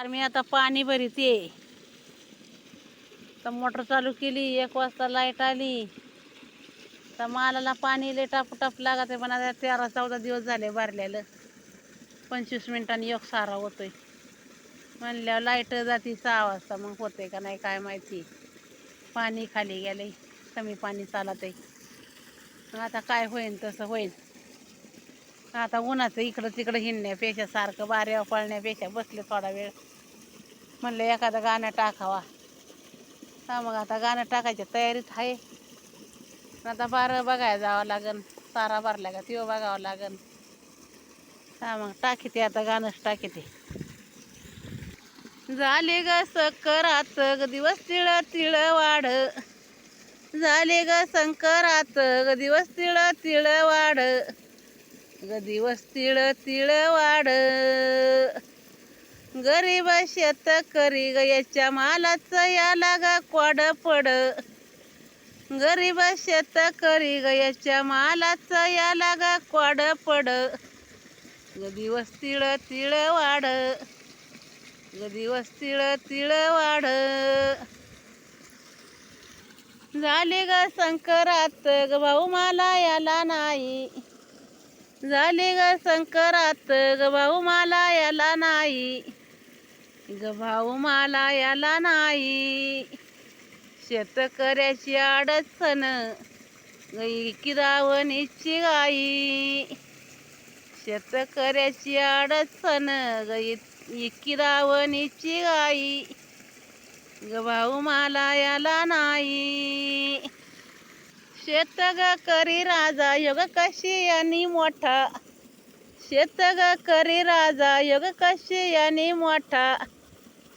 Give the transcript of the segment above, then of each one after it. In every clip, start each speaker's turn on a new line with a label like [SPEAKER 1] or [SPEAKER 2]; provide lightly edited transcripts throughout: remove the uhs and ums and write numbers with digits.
[SPEAKER 1] तर मी आता पाणी भरते. तर मोटर चालू केली, 1 वाजता लाईट आली. तर मालाला पाणी लय टाप लागत आहे, पण आता 13-14 दिवस झाले भरलेलं. 25 मिनिटांनी एक सारा होतोय म्हणल्यावर लाईट जाती 6 वाजता. मग होते का नाही काय माहिती. पाणी खाली गेले, कमी पाणी चालत आहे. मग आता काय होईन तसं होईन. आता उन्हाचं इकडं तिकडं हिंडण्यापेक्षा, सारखं बाऱ्यावर पळण्यापेक्षा बसले थोडा वेळ, म्हणलं एखादं गाणं टाकावा. हा, मग आता गाणं टाकायच्या तयारीत आहे. आता बारं बघायला जावं लागन, सारा भरला का त्यो बघावं लागन. हा, मग टाकीते आता गाणंच टाकीते. झाले ग सकरात ग दिवस तिळ तिळ वाढ, झाले ग संकरात ग दिवस तिळ तिळ वाढ, ग दिवस तिळ तिळ वाढ. गरीब शेतकरी ग याच्या मालाचं याला ग क्वाड पड, गरीब शेतकरी ग याच्या मालाचं याला ग क्वाड पड, ग दिवस तिळ तिळ वाढ, ग दिवस तिळ तिळ वाढ. झाले ग संकरात ग भाऊ मला याला नाही, झाले ग संकरात ग भाऊ मला याला नाही, ग भाऊ मला याला नाही. शेतकऱ्याची अडचण गई किरावणीची गाई, शेतकऱ्याची अडचण गई किरावणीची गाई, ग भाऊ मला याला नाही. शेत ग करी राजा योग कशी आणि मोठा, शेत ग करी राजा योग कशी आणि मोठा,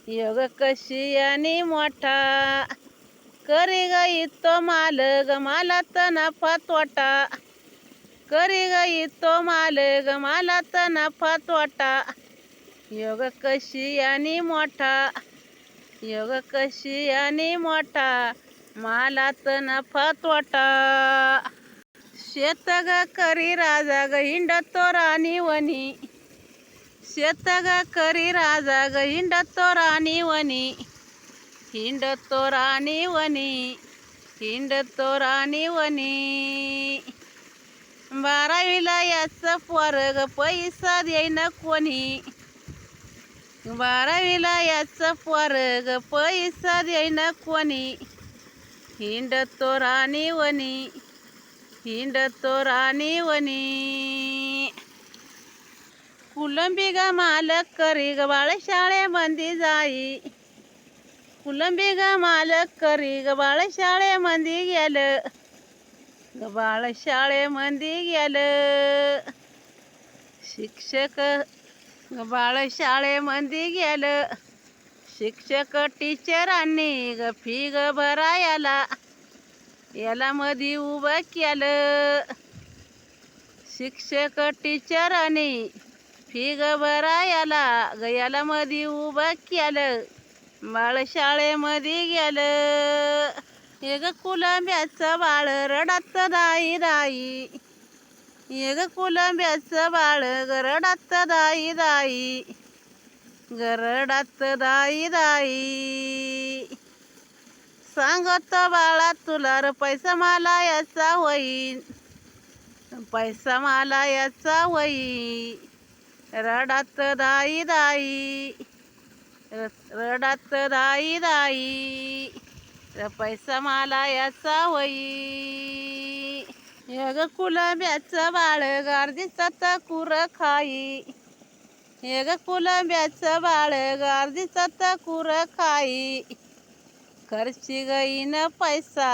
[SPEAKER 1] योग कशी आणि मोठा. करी गई तो माल ग मालात नफा तोटा, करी गई तो माल ग मालात नफा तोटा, योग कशी आणि मोठा, योग कशी आणि मोठा, मालात नफा तोटा. शेत ग करी राजा ग हिंडतो राणी वनी, शेत ग करी राजा ग हिंडतो राणी वनी, हिंडतो राणी वनी, हिंडतो राणी वनी. 12वीला याचं पोरग पैसा देईन कोणी, 12वीला याचं पोरग पैसा देईन कोणी, हिंडतो राणी वनी, हिंडतो राणी वनी. कुलंबी ग मालक करी ग बाळ शाळेमध्ये जाई, कुलंबी ग मालक करी ग बाळ शाळेमध्ये गेलं, ग बाळ शाळेमध्ये गेलं. शिक्षक ग बाळ शाळेमध्ये गेलं, शिक्षक टीचरांनी ग फी ग भरायला याला मधी उभं केलं, शिक्षक टीचरांनी फी ग भरायला ग याला मधी उभं केलं, बाळ शाळेमध्ये गेलं. हे ग कुलंब्याचं बाळ रडत दाई दाई, हे ग कुलंब्याचं बाळ ग रडत दाई दाई, ग रडत दाई दाई. सांगत बाळा तुला र पैसा मला याचा होईन, पैसा मला याचा होई, रडत दाई दाई, रडत दाई दाई, पैसा मला याचा होई. हे ग कुलंब्याचं बाळ गारदीचं तकूर खाई, हे ग कुलंब्याचं बाळ गारदीचं तकूर खाई, खर्ची गईन पैसा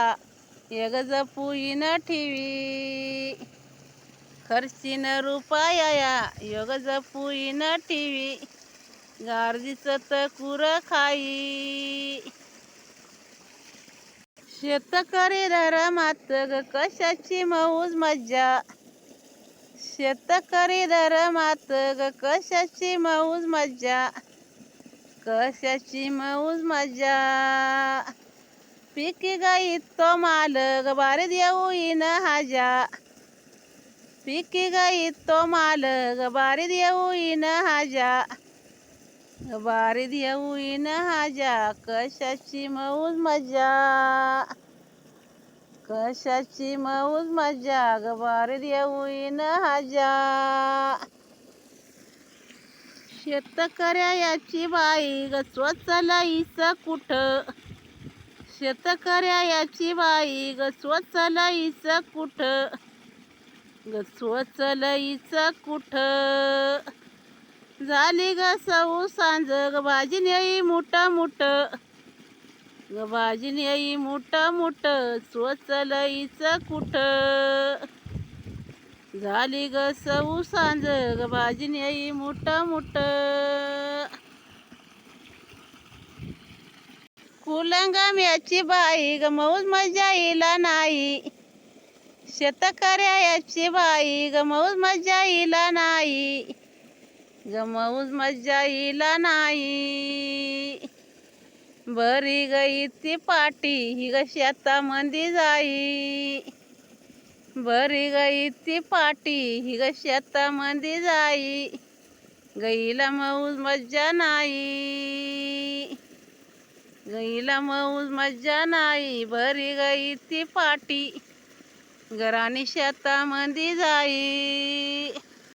[SPEAKER 1] हे ग जपूईन ठेवी, खर्चीन रुपया योग जपूईन ठेवी, गारदीचं तकूर खाई. शेतकरी धरमात ग कशाची मौज मज्जा, शेतकरी धरमात ग कशाची मौज मज्जा, कशाची मौज मज्जा. पिकी गाई तो माल ग बारी देऊन हाजा, पिकी गाई तो माल ग बारी देऊन हाजा, बारीत येऊन हाजा कशाची मौज मजा, कशाची मौज मजा ग बारीत येऊन हाजा. शेतकऱ्याची बाई ग स्वचलाईच कुठ, शेतकऱ्याची बाई ग स्वचलाईच कुठ, ग स्वचलाईच कुठ. झाली ग सऊ सांज ग भाजीन येई मुठ मुठ, ग भाजीन येई मुठ मुठ स्वचलाईच कुठ. झाली ग सऊ सांज ग भाजीन येई मुठ मुठ. कुलंगाम्याची बाई ग मौज मजा हिला नाही, शेतकऱ्याची बाई ग मौज मजा हिला नाही, ग मौज मजा हिला नाही. बरी गई ती पाटी ही ग शेतामंदी जाई, बरी गई ती पाटी ही ग शेतामंदी जाई, गईला मौज मजा नाही, गईला मौज मजा नाही. बरी गई ती पाटी घरानी शेतामंदी जाई.